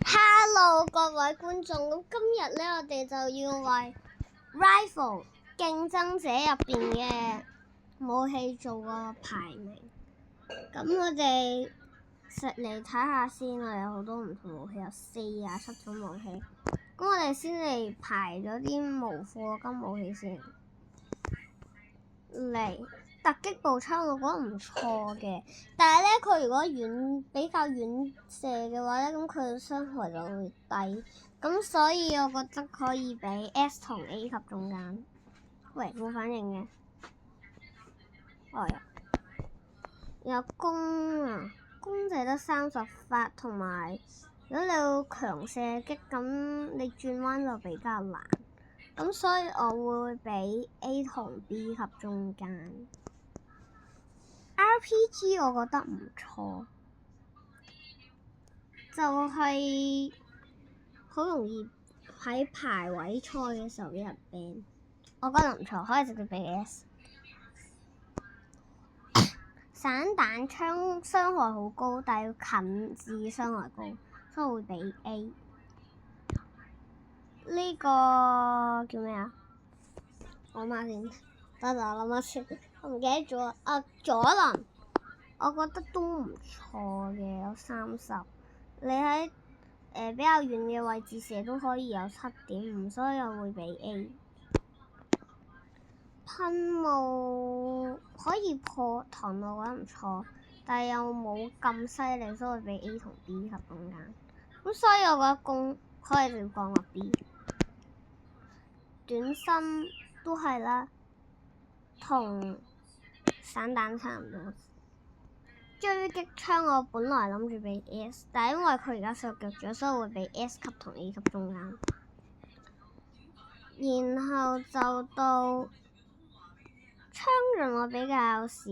Hello 各位觀眾，咁今日咧我哋就要為 Rival 競爭者入邊嘅武器做個排名。咁我哋嚟睇下先，我哋有好多唔同武器，有47種武器。咁我哋先嚟排咗啲無課金武器先。嚟突擊步槍我覺得唔錯嘅，但係咧佢如果比較遠射嘅話咧，咁佢嘅傷害就會低，咁所以我覺得可以俾 S 同 A 級中間。喂，冇反應嘅。有弓啊，弓就得30發，同埋如果你要強射擊，咁你轉彎就比較難，咁所以我會俾 A 同 B 級中間。RPG 我覺得唔錯，就係好容易喺排位賽嘅時候俾人 ban， 我覺得唔錯，可以直接俾 S。散彈槍傷害好高，但係要近戰傷害高，所以會俾 A。呢個叫咩啊？我諗下先，等陣我諗下先，我唔記得咗。左輪我覺得都唔錯嘅，有30。你喺比較遠嘅位置射都可以有7.5，所以我會俾 A。噴霧可以破盾，我覺得唔錯，但係又冇咁犀利，所以我俾 A 同 B 級中間。咁所以我覺得弓可以直接降落 B。短身都係啦，同散彈差唔多。狙擊槍我本來諗住俾 S， 但係因為佢而家削弱咗，所以我會俾 S 級同 A 級中間。然後就到槍刃我比較少，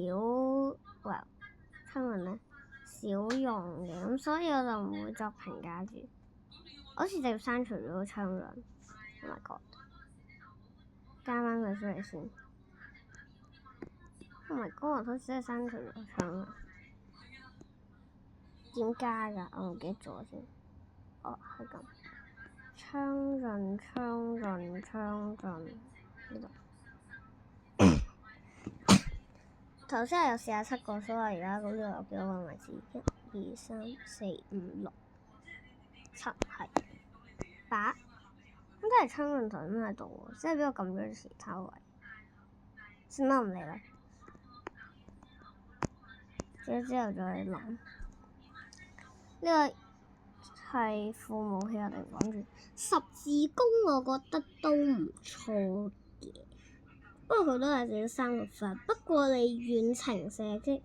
槍刃咧少用嘅，咁所以我就唔會作評價住。我好似直接刪除咗槍刃。Oh my god！ 加翻佢出嚟先。Oh my god！ 我好似真係刪除咗槍刃。點加㗎？我唔記得咗先。哦，係咁。槍刃呢度。頭先係有47個，所以而家嗰度有幾多個位置？1、2、3、4、5、6、7，係8。咁都係槍刃盾喺度喎，即係俾我撳咗其他位。算啦，唔理啦。之後再諗。呢個係副武器，我哋講住十字弓，我覺得都唔錯嘅。不過佢都係少36發，不過你遠程射擊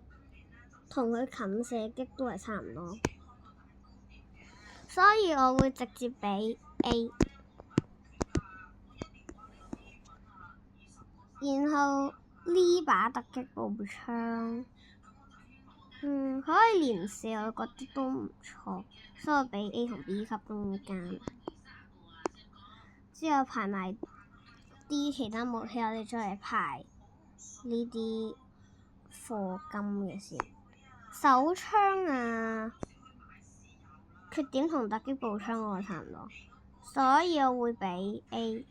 同佢近射擊都係差唔多，所以我會直接俾 A。然後呢把突擊步槍。佢可以連射，我覺得都唔錯，所以我俾 A 同 B 級中間。之後排埋啲其他武器，我哋再嚟排呢啲課金嘅先。手槍啊，缺點同突擊步槍我差唔多，所以我會俾 A。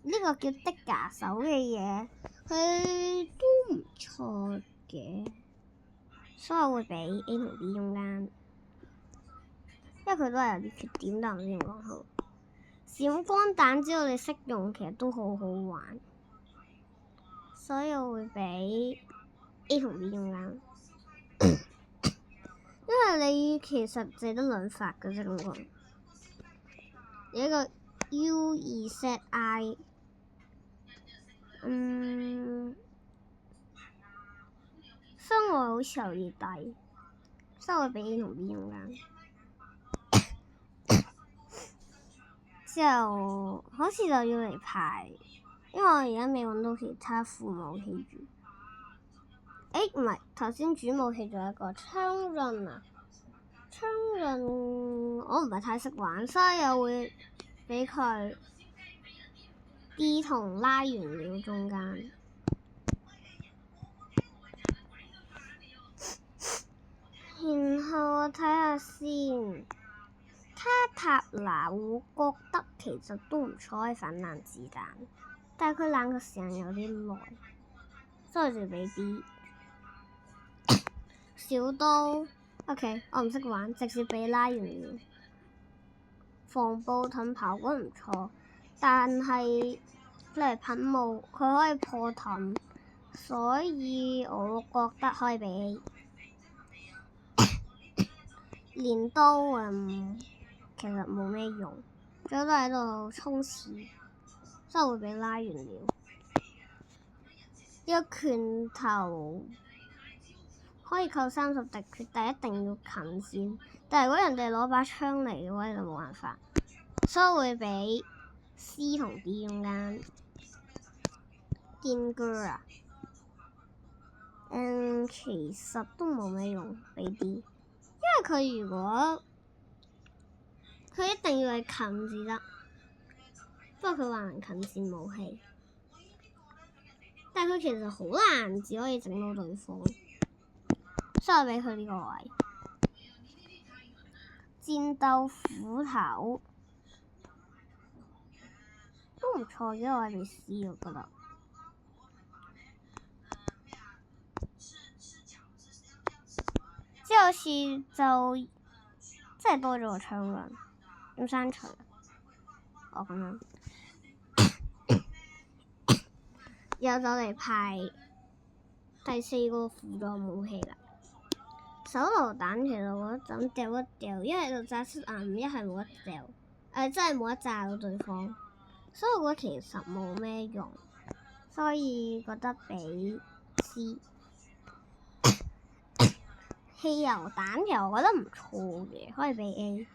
呢個叫的架手嘅嘢，佢都唔錯嘅。所以我會俾 A 同 B 中間，因為佢都係有啲缺點，但我先講好。閃光彈只要你識用，其實都好好玩，所以我會俾 A 同 B 中間。因為你其實淨得2發嘅啫，咁講。有一個 U2ZI，傷害好似有啲低，所以我俾 A 同 B 中間。之後好似就要嚟排，因為我而家未揾到其他副武器住。唔係，頭先主武器仲有一個槍刃啊！槍刃我唔係太識玩，所以我會俾佢 D 同拉原料中間。然後我睇下先，塔拿我覺得其實都唔錯，可以反爛子彈，但係佢爛嘅時間有啲耐，所以就俾 B。小刀 OK， 我唔識玩，直接俾拉完了。防暴盾炮管唔錯，但係嚟噴霧佢可以破盾，所以我覺得可以俾 A。鐮刀其實冇咩用，最多喺度衝刺，所以會俾拉完了。呢個拳頭可以扣30滴血，但一定要近先。但係如果人哋攞把槍嚟嘅話，就冇辦法，所以會俾 C 同 D 中間。電鋸啊，其實都冇咩用，俾 D。因為佢如果佢一定要係近至得，不過佢話能近戰武器，但係佢其實好難只可以整到對方，所以我俾佢呢個位。戰鬥斧頭都唔錯嘅，我係俾 C 我覺得。之後好似就真係多咗個槍輪，點刪除？咁樣。又走嚟派第4個輔助武器啦。手榴彈其實我就咁掉一掉，一係就炸出眼，一係冇得掉，真係冇得炸到對方，所以我覺得其實冇咩用，所以覺得俾 C。汽油彈其實我覺得唔錯嘅，可以俾 A，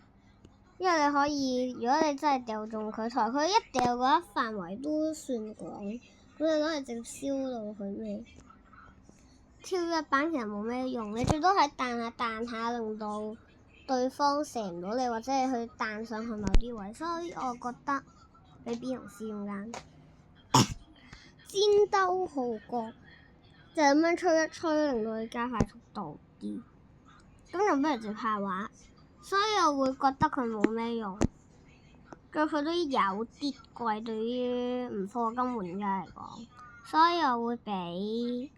因為你可以，如果你真係掉中佢台，佢一掉嘅話範圍都算廣，咁你攞嚟直接燒到佢咩？跳躍板其實冇咩用，你最多係彈下，令到對方射唔到你，或者係去彈上去某啲位，所以我覺得俾 B 同 C 中間。戰鬥號角就咁樣吹一吹，令到佢加快速度啲。咁就不如直接派畫，所以我會覺得佢冇咩用，佢都有啲貴對於唔課金玩家嚟講，所以我會俾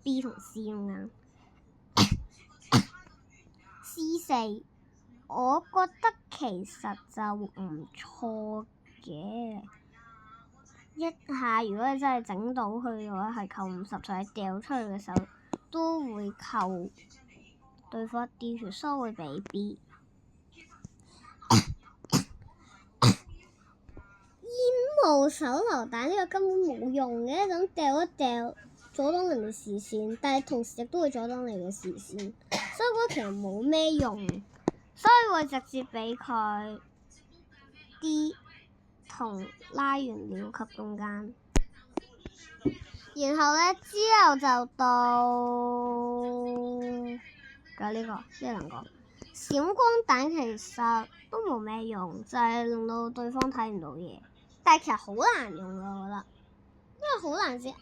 B 同 C 咁樣。C4，我覺得其實就唔錯嘅，一下如果你真係整到佢嘅話，係扣50，就係掉出去嘅時候都會扣對方一啲血，所以會俾 B。煙霧手榴彈呢個根本冇用嘅，咁掉一掉阻擋人哋視線，但係同時亦都會阻擋你嘅視線，所以我覺得其實冇咩用，所以會直接俾佢 D 同拉完了級中間。然後呢，之後就到呢兩個閃光彈，其實都冇咩用，就係令到對方睇唔到嘢，但係其實好難用㗎，我覺得，因為好難先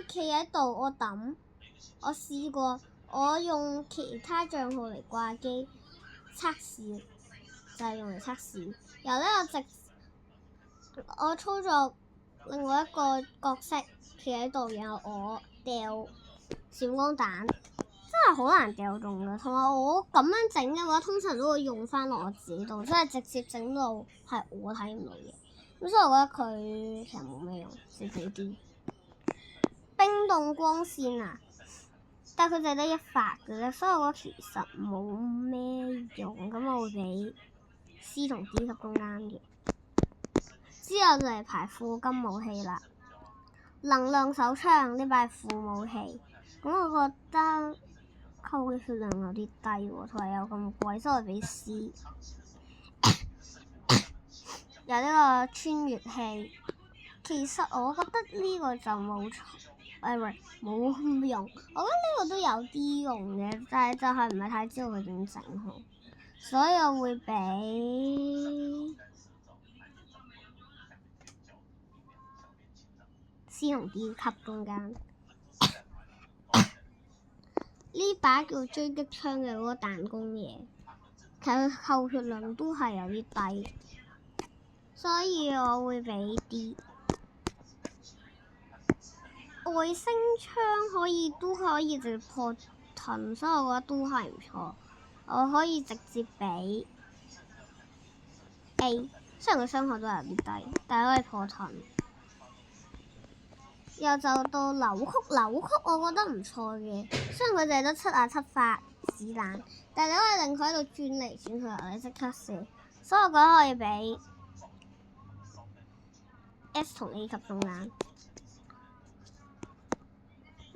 企喺度，我試過，我用其他帳號嚟掛機測試，就係用嚟測試。然後呢，我操作另外一個角色企喺度，然後我掉閃光彈，真係好難掉中㗎。同埋我咁樣整嘅話，通常都會用翻落我自己度，即係直接整到係我睇唔到嘢。咁所以我覺得佢其實冇咩用，少少啲。冰凍光線啊，但係佢就得一發嘅啫，所以我覺得其實冇咩用。咁我會俾 C 同 D 級中間嘅。之後就嚟排副金武器啦，能量手槍呢把係副武器，咁我覺得扣嘅血量有啲低喎，同埋有咁貴，所以我俾 C。有呢個穿越器，其實我覺得呢個就冇咁用，我覺得呢個都有啲用嘅，但係就係唔係太知道佢點整好，所以我會俾C 同 D 級中間。呢把叫狙擊槍嘅嗰個彈弓嘢，睇佢扣血量都係有啲低，所以我會俾 D。外星槍都可以直接破盾，所以我覺得都係唔錯。我可以直接俾 A， 雖然佢傷害都係有啲低，但係可以破盾。又就到扭曲，我覺得唔錯嘅。雖然佢淨係得77發子彈，但係你可以令佢喺度轉嚟轉去，你即刻射，所以我覺得可以俾 S 同 A 級中間。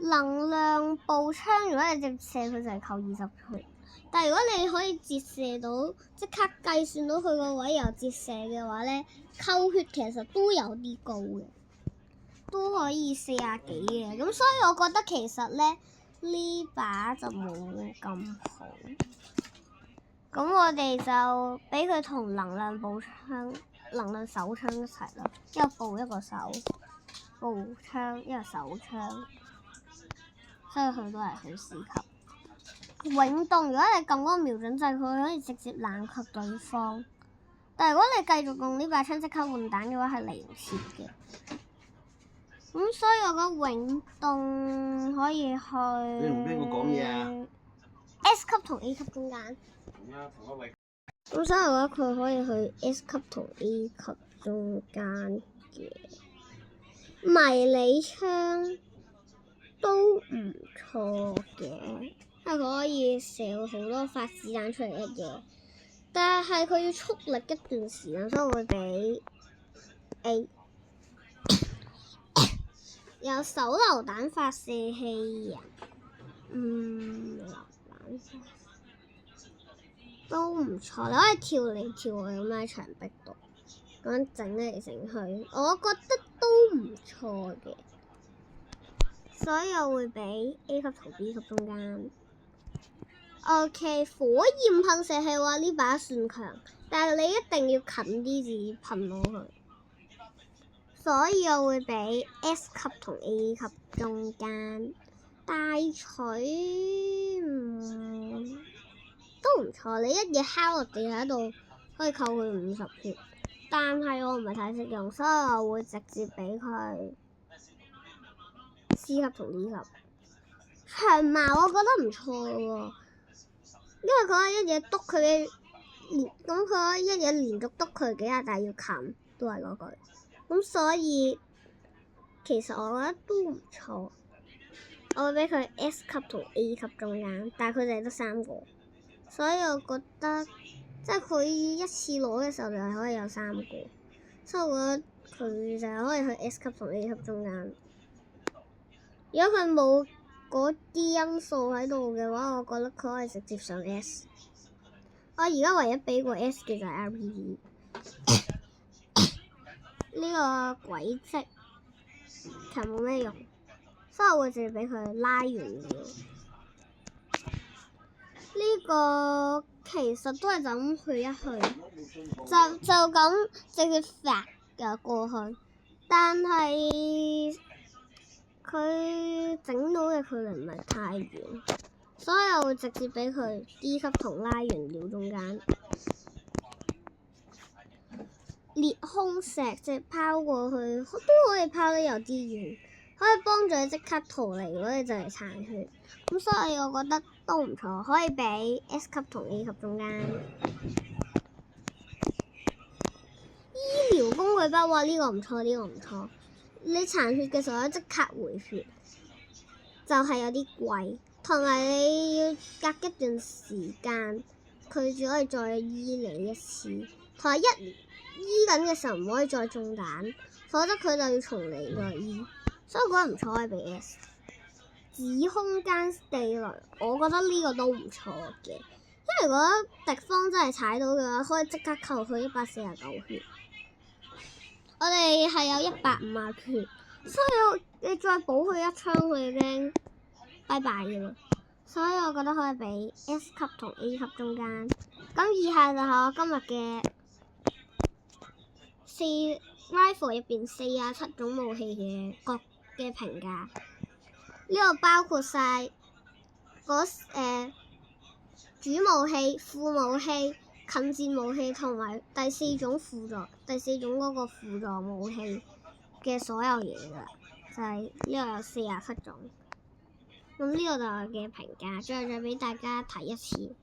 能量步槍，如果你直接射佢就係扣20血，但係如果你可以折射到，即刻計算到佢個位又折射嘅話咧，扣血其實都有啲高嘅，都可以40幾嘅，咁所以我覺得其實咧呢把就冇咁好。咁我哋就俾佢同能量步槍、能量手槍一齊啦，一個步一個手，步槍一個手槍。所以佢都係好4級。永動，如果你撳嗰個瞄準掣，佢可以直接冷卻對方。但係如果你繼續用呢把槍即刻換彈嘅話，係嚟唔切嘅。咁所以我覺得永動可以去。你同邊個講嘢啊 ？S 級同 A 級中間。咁所以我覺得佢可以去 S 級同 A 級中間嘅迷你槍。都唔錯嘅，係可以射好多發子彈出嚟嘅嘢，但係佢要速力一段時間，所以我會俾 A。有手榴彈發射器啊，榴彈都唔錯，你可以跳嚟跳去咁喺牆壁度，咁樣整嚟整去，我覺得都唔錯嘅。所以我會俾 A 級同 B 級中間。OK， 火焰噴射器嘅話呢把算強，但係你一定要近啲至噴到佢。所以我會俾 S 級同 A 級中間。大錘都唔錯，你一嘢敲落地喺度可以扣佢50血，但係我唔係太識用，所以我會直接俾佢C 級同 D 級。長矛我覺得唔錯喎，因為佢可以一嘢篤佢嘅咁佢可以一嘢連續篤佢幾下，但係要近都係嗰句。咁所以其實我覺得都唔錯，我會俾佢 S 級同 A 級中間，但係佢哋得3個，所以我覺得即係佢一次攞嘅時候就係可以有3個，所以我覺得佢就係可以去 S 級同 A 級中間。如果佢冇嗰啲因素喺度嘅話，我覺得佢可以直接上 S。我而家唯一俾過 S 嘅就係 RPG。呢個軌跡其實冇咩用，所以我會直接俾佢拉完了。呢個其實都係就咁去一去，就咁直接揈嘅過去，但係佢整到嘅距離唔係太遠，所以我會直接俾佢 D 級同拉完了中間。裂空石即係拋過去都可以拋得有啲遠，可以幫助你即刻逃離，如果你就嚟殘血。咁所以我覺得都唔錯，可以俾 S 級同 A 級中間。醫療工具包，哇！呢個唔錯，呢個唔錯。你殘血嘅時候即刻回血，就係有啲貴，同埋你要隔一段時間，佢只可以再醫你一次，同埋醫緊嘅時候唔可以再中彈，否則佢就要重嚟再醫。所以我覺得唔錯，可以俾 S。指空間地雷，我覺得呢個都唔錯嘅，因為如果敵方真係踩到嘅話，可以即刻扣佢149血。我哋係有150血，所以你再補佢一槍，佢已經拜拜嘅啦。所以我覺得可以俾 S 級同 A 級中間。咁以下就係我今日嘅rifle 入邊47種武器嘅各嘅評價。呢個包括晒主武器、副武器、近戰武器同埋第四種嗰個輔助武器嘅所有嘢㗎，就係呢個有47種。咁呢個就係我嘅評價，最後再俾大家睇一次。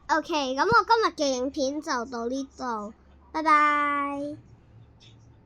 OK，咁我今日嘅影片就到呢度，拜拜。